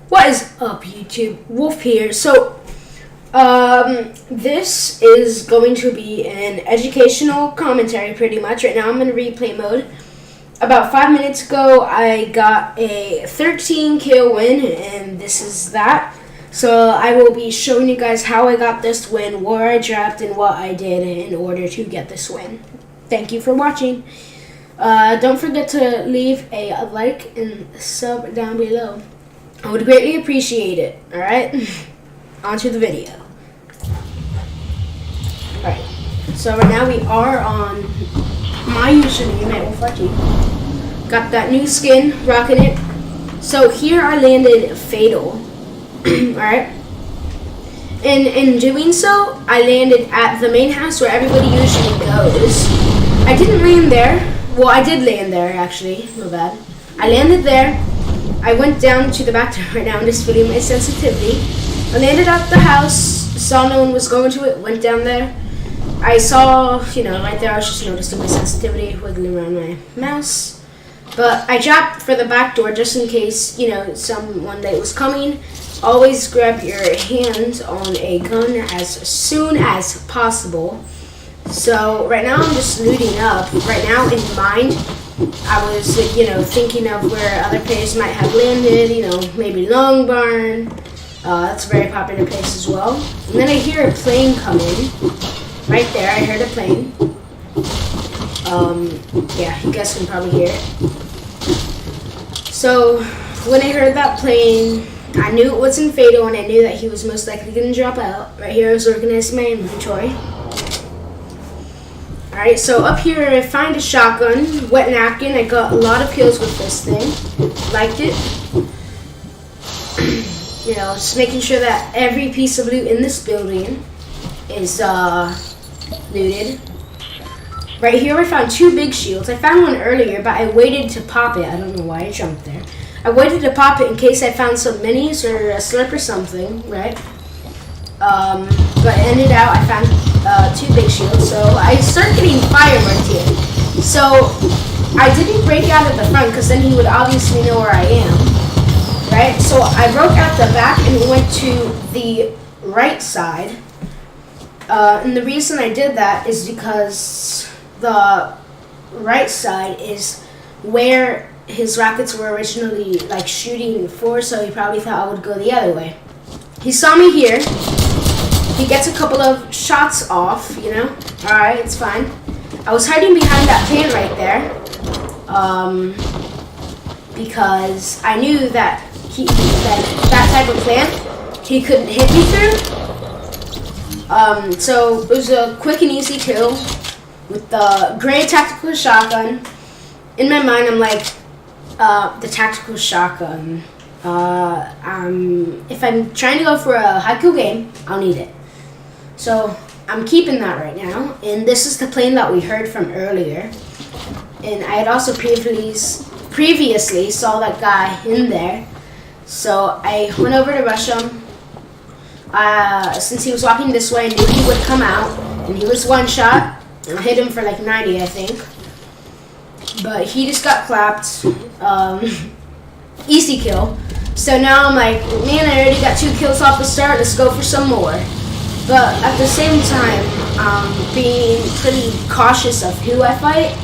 What is up, YouTube? Wolf here. So, this is going to be an educational commentary, pretty much. Right now, I'm in replay mode. About 5 minutes ago, I got a 13 kill win, and this is that. So, I will be showing you guys how I got this win, where I dropped, and what I did in order to get this win. Thank you for watching. Don't forget to leave a like and sub down below. I would greatly appreciate it. Alright? On to the video. Alright. So right now we are on my username at Wolf. Got that new skin, rocking it. So here I landed Fatal. Alright? And in doing so, I landed at the main house where everybody usually goes. I didn't land there. Well, I did land there actually. No bad. I landed there. I went down to the back door. Right now I'm just feeling my sensitivity. I landed at the house, saw no one was going to it, went down there. I saw, right there I was just noticing my sensitivity, wiggling around my mouse. But I dropped for the back door just in case, someone that was coming. Always grab your hand on a gun as soon as possible. So right now I'm just looting up. Right now in mind, I was, thinking of where other players might have landed, maybe Long Barn. That's a very popular place as well. And then I hear a plane coming. Right there, I heard a plane. Yeah, you guys can probably hear it. So, when I heard that plane, I knew it wasn't Fatal, and I knew that he was most likely going to drop out. Right here, I was organizing my inventory. Alright, so up here I find a shotgun, wet napkin. I got a lot of kills with this thing. Liked it. Just making sure that every piece of loot in this building is looted. Right here I found 2 big shields. I found one earlier, but I waited to pop it. I don't know why I jumped there. I waited to pop it in case I found some minis or a slurp or something, right? But it ended out I found 2 big shields, so I started getting fireworked here. So I didn't break out at the front because then he would obviously know where I am, right? So I broke out the back and went to the right side. And the reason I did that is because the right side is where his rockets were originally shooting for, so he probably thought I would go the other way. He saw me here. He gets a couple of shots off, Alright, it's fine. I was hiding behind that plant right there. Because I knew that that type of plant he couldn't hit me through. So it was a quick and easy kill with the great tactical shotgun. In my mind, I'm like, the tactical shotgun. If I'm trying to go for a high kill game, I'll need it. So I'm keeping that right now. And this is the plane that we heard from earlier. And I had also previously saw that guy in there. So I went over to rush him. Since he was walking this way, I knew he would come out. And he was one shot. I hit him for 90, I think. But he just got clapped. Easy kill. So now I'm like, man, I already got 2 kills off the start. Let's go for some more. But at the same time, being pretty cautious of who I fight.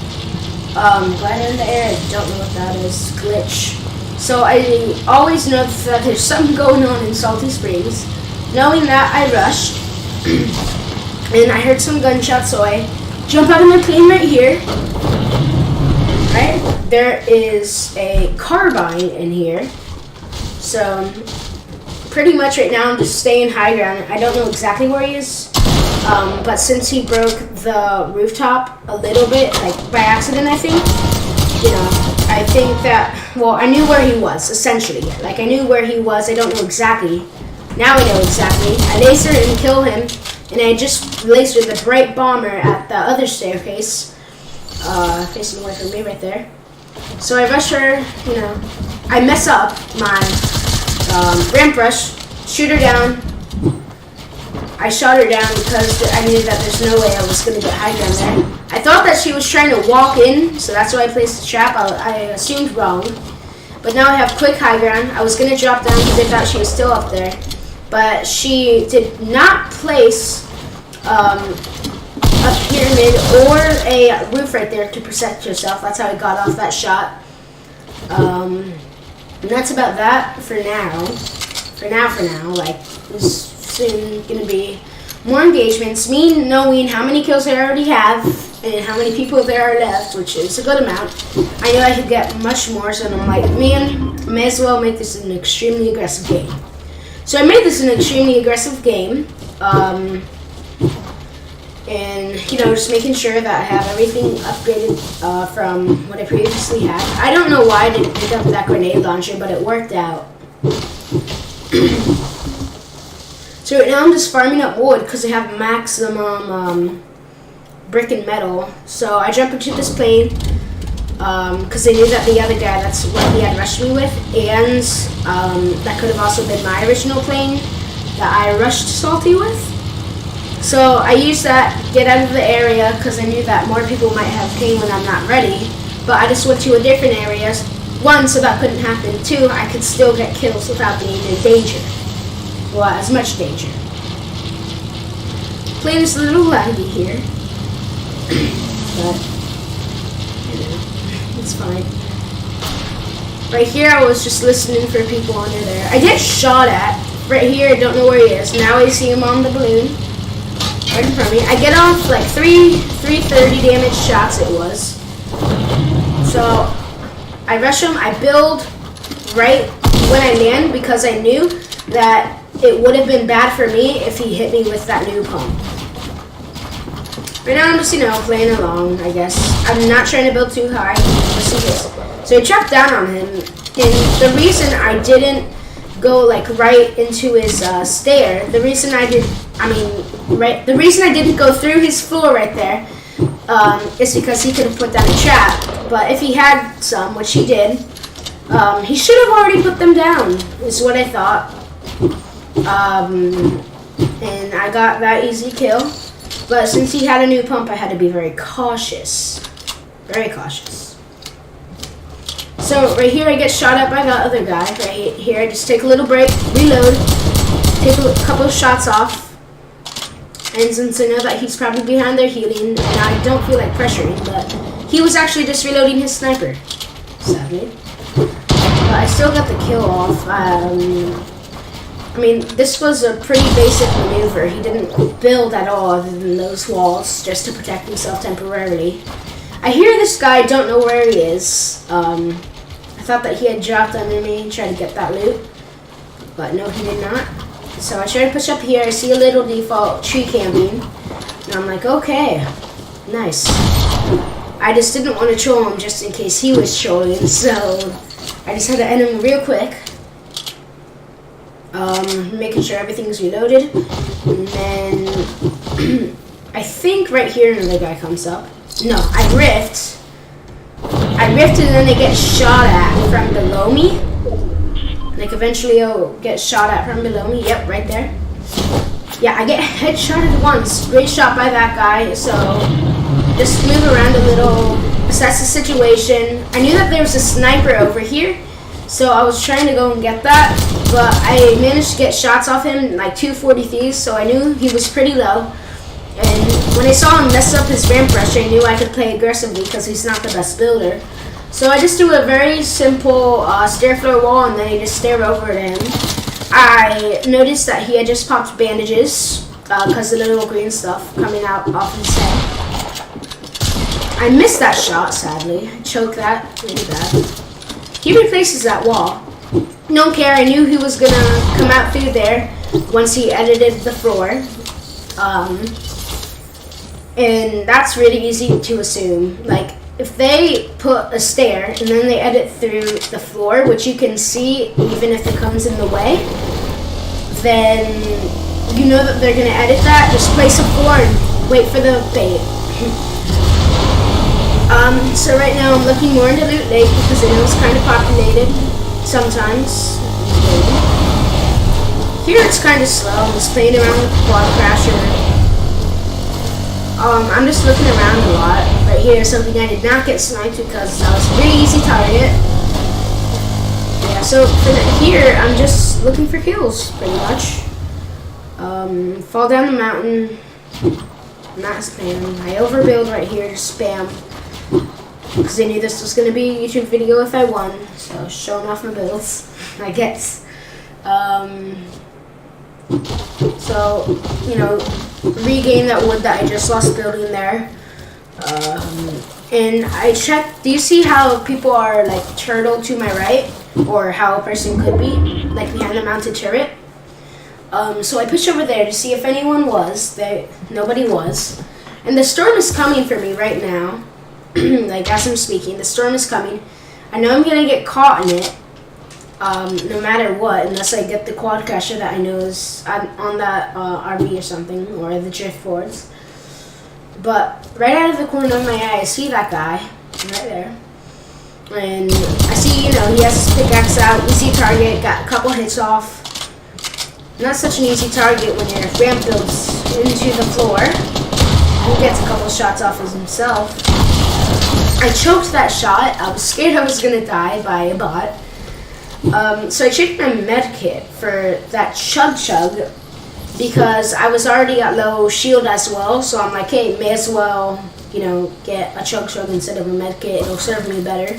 Glider in the air, I don't know what that is. Glitch. So I always know that there's something going on in Salty Springs. Knowing that, I rushed. And I heard some gunshots, so I jump out of my plane right here. Right? There is a carbine in here. So pretty much right now I'm just staying high ground. I don't know exactly where he is. But since he broke the rooftop a little bit, by accident, I think, I think that, I knew where he was, essentially. I knew where he was. I don't know exactly. Now I know exactly. I lasered and killed him, and I just lasered the bright bomber at the other staircase, facing away from me right there. So I rush her, I mess up my ramp rush, shoot her down. I shot her down because I knew that there's no way I was going to get high ground there. I thought that she was trying to walk in, so that's why I placed the trap. I assumed wrong. But now I have quick high ground. I was gonna drop down because I thought she was still up there, but she did not place a pyramid or a roof right there to protect herself. That's how I got off that shot. And that's about that for now. For now, like, there's soon gonna be more engagements. Me knowing how many kills I already have and how many people there are left, which is a good amount. I know I could get much more, so I'm like, man, I may as well make this an extremely aggressive game. So I made this an extremely aggressive game. And, you know, just making sure that I have everything upgraded from what I previously had. I don't know why I didn't pick up that grenade launcher, but it worked out. So right now I'm just farming up wood because I have maximum brick and metal. So I jump into this plane because I knew that the other guy, that's what he had rushed me with. And that could have also been my original plane that I rushed Salty with. So I used that, get out of the area, because I knew that more people might have ping when I'm not ready. But I just went to a different area. One, so that couldn't happen. Two, I could still get kills without being in danger. Well, as much danger. Plane is a little laggy here. But, you know, it's fine. Right here, I was just listening for people under there. I get shot at. Right here, I don't know where he is. Now I see him on the balloon. Right in front of me. I get off like 330 damage shots it was. So I rush him, I build right when I land because I knew that it would have been bad for me if he hit me with that new pump. Right now I'm just, you know, playing along, I guess. I'm not trying to build too high. So I dropped down on him, and the reason I didn't go like right into his stair, the reason I didn't go through his floor right there is because he could have put down a trap. But if he had some, which he did, he should have already put them down, is what I thought. And I got that easy kill. But since he had a new pump, I had to be very cautious. Very cautious. So right here I get shot at by the other guy. Right here I just take a little break, reload, take a couple of shots off. And since I know that he's probably behind there healing, and I don't feel like pressuring, but he was actually just reloading his sniper, sadly. But I still got the kill off. I mean, this was a pretty basic maneuver. He didn't build at all other than those walls just to protect himself temporarily. I hear this guy, don't know where he is. I thought that he had dropped under me and tried to get that loot, but no, he did not. So I try to push up here, I see a little default tree camping, and I'm like, okay, nice. I just didn't want to troll him just in case he was trolling, so I just had to end him real quick. Making sure everything's reloaded, and then I think right here another guy comes up. No, I rift and then they get shot at from below me. Like eventually I'll get shot at from below me. Yep, right there. Yeah, I get headshotted once. Great shot by that guy. So just move around a little, assess the situation. I knew that there was a sniper over here, so I was trying to go and get that, but I managed to get shots off him, like 243s, so I knew he was pretty low. And when I saw him mess up his ramp rush, I knew I could play aggressively because he's not the best builder. So I just do a very simple stair floor wall, and then I just stare over at him. I noticed that he had just popped bandages because of the little green stuff coming out off his head. I missed that shot, sadly. I choked that really bad. He replaces that wall. Don't care, I knew he was gonna come out through there once he edited the floor. And that's really easy to assume. Like, if they put a stair and then they edit through the floor, which you can see even if it comes in the way, then you know that they're gonna edit that. Just place a floor and wait for the bait. So right now I'm looking more into Loot Lake because I know it's kind of populated sometimes. Here it's kind of slow. I'm just playing around with the quad crasher. I'm just looking around a lot. Right here is something I did not get sniped because that was a pretty easy target. so here I'm just looking for kills, pretty much. Fall down the mountain. Not spam. I overbuild right here to spam. Because I knew this was going to be a YouTube video if I won. So, showing off my builds, I guess. So, you know, regain that wood that I just lost building there. And I checked, do you see how people are like turtle to my right? Or how a person could be, like behind a mounted turret? So I pushed over there to see if anyone was. Nobody was. And the storm is coming for me right now. Like as I'm speaking, the storm is coming. I know I'm gonna get caught in it, no matter what, unless I get the quad crasher that I know is on that RV or something, or the drift boards. But right out of the corner of my eye, I see that guy right there, and I see, you know, he has his pickaxe out, easy target, got a couple hits off. Not such an easy target when your ramp builds into the floor. He gets a couple shots off of himself. I choked that shot. I was scared I was gonna die by a bot. So I checked my med kit for that chug because I was already at low shield as well. So I'm like, hey, may as well, you know, get a chug instead of a med kit. It'll serve me better.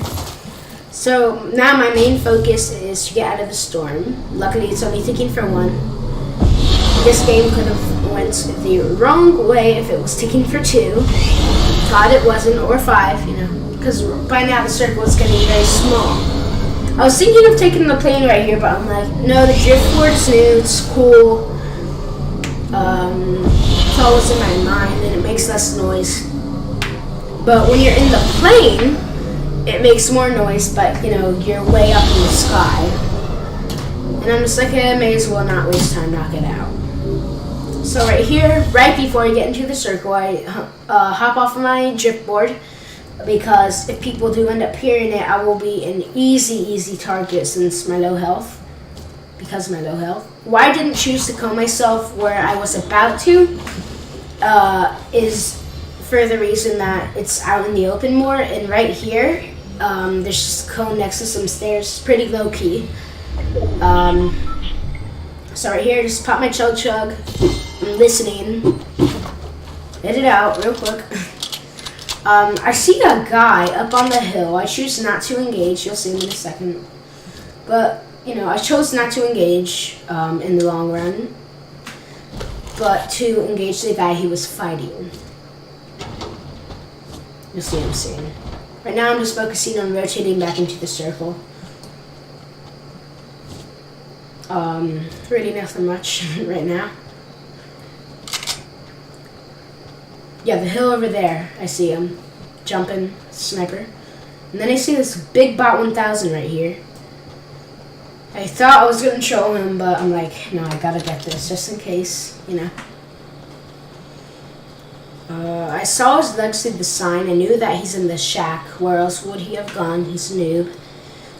So now my main focus is to get out of the storm. Luckily, it's only ticking for 1. This game could have went the wrong way if it was ticking for 2. Glad it wasn't, or 5, you know, because by now the circle is getting very small. I was thinking of taking the plane right here, but I'm like, no, the drift board is new, it's cool. It's always in my mind, and it makes less noise. But when you're in the plane, it makes more noise, but, you know, you're way up in the sky. And I'm just like, I may as well not waste time, knock it out. So right here, right before I get into the circle, I hop off of my drift board, because if people do end up hearing it, I will be an easy target since my low health. Because of my low health. Why I didn't choose to cone myself where I was about to is for the reason that it's out in the open more, and right here, there's just a cone next to some stairs, pretty low key. So right here, just pop my chug. I'm listening. Hit it out real quick. I see a guy up on the hill. I choose not to engage. You'll see him in a second. But, you know, I chose not to engage in the long run, but to engage the guy he was fighting. You'll see him soon. Right now I'm just focusing on rotating back into the circle. Really nothing much right now. Yeah, the hill over there, I see him jumping, sniper. And then I see this big bot 1000 right here. I thought I was gonna troll him, but I'm like, no, I gotta get this just in case, you know. I saw his legs through the sign. I knew that he's in the shack. Where else would he have gone? He's a noob.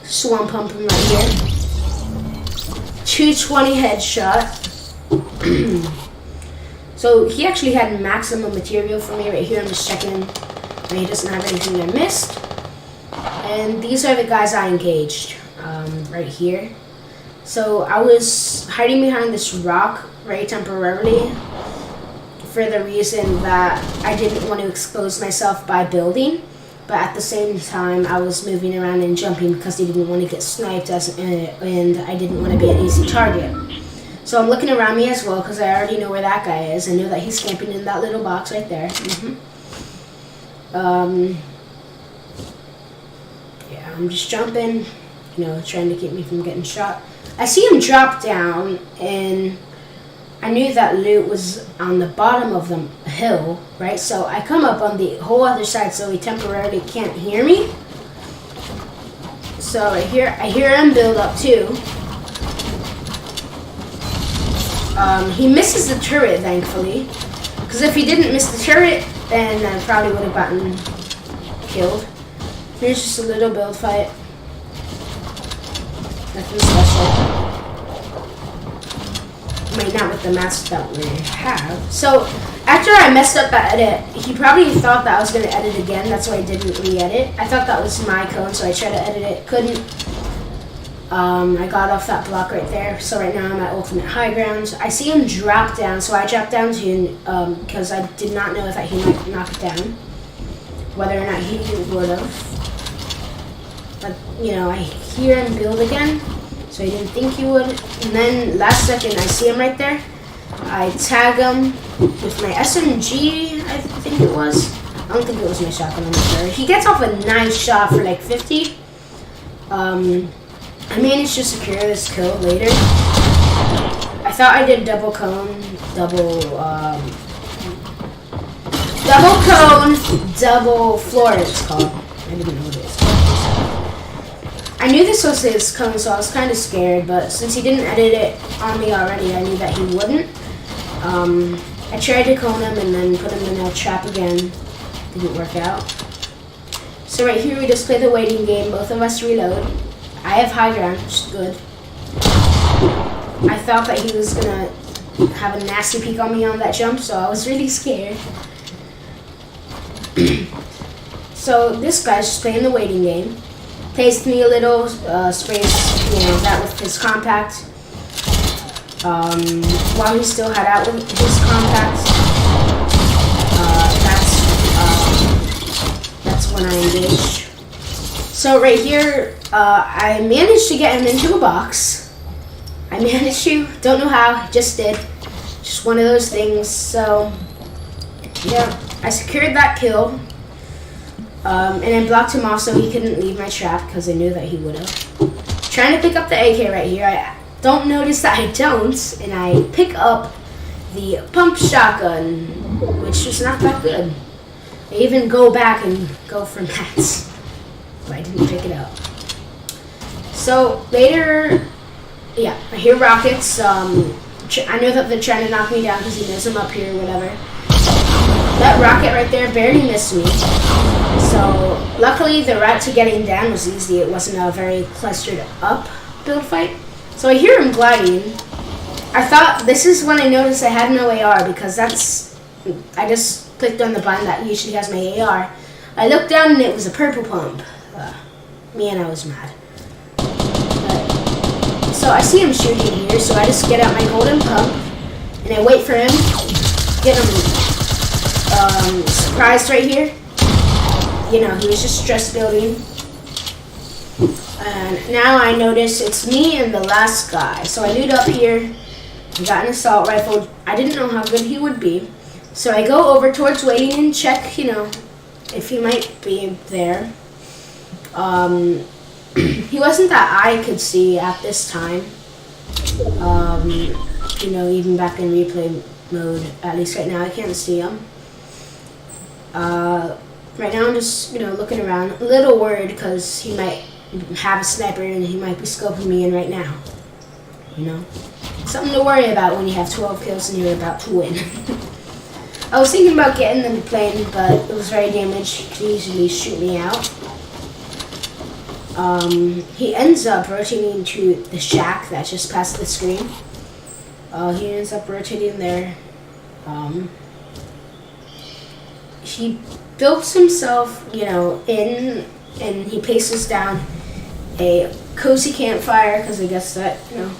Swamp pump him right here. 220 headshot. So he actually had maximum material for me right here. I'm just checking that he doesn't have anything I missed. And these are the guys I engaged right here. So I was hiding behind this rock very temporarily for the reason that I didn't want to expose myself by building, but at the same time I was moving around and jumping because I didn't want to get sniped and I didn't want to be an easy target. So I'm looking around me as well because I already know where that guy is. I know that he's camping in that little box right there. Yeah, I'm just jumping, you know, trying to keep me from getting shot. I see him drop down, and I knew that loot was on the bottom of the hill, right? So I come up on the whole other side so he temporarily can't hear me. So I hear him build up too. He misses the turret, thankfully. Because if he didn't miss the turret, then I probably would have gotten killed. Here's just a little build fight. Nothing special. I mean, not with the mask that we have. So, after I messed up that edit, he probably thought that I was going to edit again. That's why I didn't re-edit. I thought that was my code, so I tried to edit it. Couldn't. I got off that block right there, so right now I'm at ultimate high ground. I see him drop down, so I dropped down too, because I did not know that he might knock it down, whether or not he would have. But, you know, I hear him build again, so I didn't think he would. And then last second, I see him right there. I tag him with my SMG, I think it was. I don't think it was my shotgun, I'm not sure. He gets off a nice shot for like 50. I managed to secure this kill later. I thought I did double cone, double floor it's called. I didn't know what it is. I knew this was his cone, so I was kind of scared, but since he didn't edit it on me already, I knew that he wouldn't. I tried to cone him and then put him in a trap again. Didn't work out. So right here we just play the waiting game, both of us reload. I have high ground, which is good. I thought that he was gonna have a nasty peek on me on that jump, so I was really scared. So this guy's just playing the waiting game. Plays me a little, sprays, you know, that with his compact. While he still had out with his compact, that's when I engaged. So right here, I managed to get him into a box. I managed to, don't know how, just did. Just one of those things. So yeah, I secured that kill. And I blocked him off so he couldn't leave my trap because I knew that he would have. Trying to pick up the AK right here. I don't notice that I don't, and I pick up the pump shotgun, which is not that good. I even go back and go for mats, but I didn't pick it up. So later, yeah, I hear rockets. I know that they're trying to knock me down because he knows I'm up here or whatever. That rocket right there barely missed me. So luckily the route to getting down was easy. It wasn't a very clustered up build fight. So I hear him gliding. I thought this is when I noticed I had no AR because I just clicked on the button that usually has my AR. I looked down and it was a purple pump. Man, I was mad. So I see him shooting here, so I just get out my golden pump and I wait for him. Get him surprised right here. You know, he was just stress building. And now I notice it's me and the last guy. So I loot up here. I got an assault rifle. I didn't know how good he would be. So I go over towards waiting and check, you know, if he might be there. He wasn't that I could see at this time. You know, even back in replay mode, at least right now I can't see him. Right now I'm just, you know, looking around, a little worried because he might have a sniper and he might be scoping me in right now. You know, something to worry about when you have 12 kills and you're about to win. I was thinking about getting in the plane, but it was very damaged. He could easily shoot me out. He ends up rotating to the shack that's just past the screen. He ends up rotating there. He builds himself, you know, in, and he paces down a cozy campfire because I guess that, you know,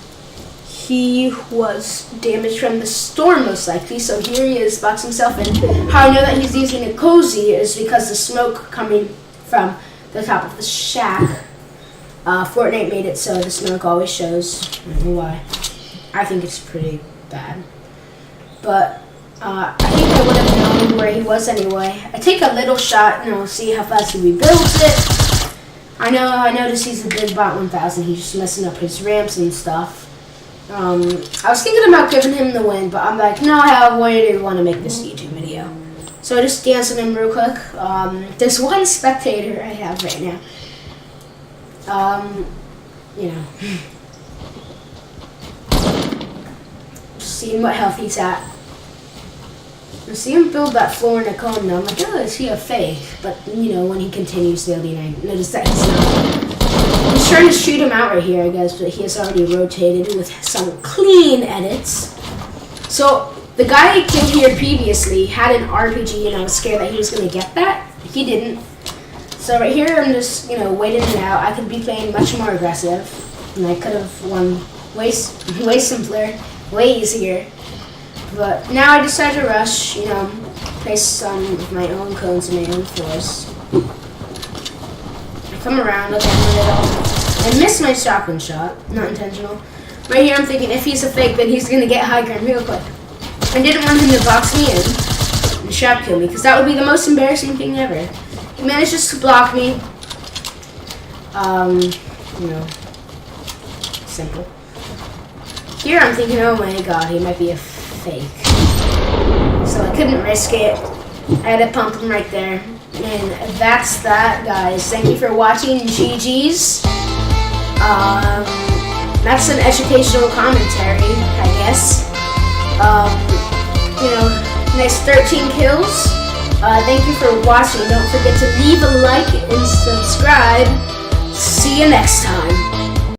he was damaged from the storm most likely. So here he is, box himself in. How I know that he's using a cozy is because the smoke coming from the top of the shack. Fortnite made it so the smoke always shows. I don't know why. I think it's pretty bad. But I think I would have known where he was anyway. I take a little shot, you know, see how fast he rebuilds it. I noticed he's a big bot 1000. He's just messing up his ramps and stuff. I was thinking about giving him the win, but I'm like, no, I really want to make this YouTube video. So I just dance on him real quick. There's one spectator I have right now. You know, seeing what health he's at. I see him build that floor in a cone, and I'm like, oh, is he a fake? But, you know, when he continues building, I notice that he's not. He's trying to shoot him out right here, I guess, but he has already rotated with some clean edits. So, the guy I killed here previously had an RPG, and I was scared that he was going to get that. He didn't. So right here, I'm just, you know, waiting it out. I could be playing much more aggressive. And I could have won way simpler, way easier. But now I decided to rush, you know, place some of my own cones in my own force. I come around, look at it. I missed my shotgun shot, not intentional. Right here I'm thinking if he's a fake, then he's going to get high ground real quick. I didn't want him to box me in and shrap kill me, because that would be the most embarrassing thing ever. He manages to block me. You know, simple. Here I'm thinking, oh my god, he might be a fake. So I couldn't risk it. I had to pump him right there. And that's that, guys. Thank you for watching. GG's. That's an educational commentary, I guess. You know, nice 13 kills. Thank you for watching. Don't forget to leave a like and subscribe. See you next time.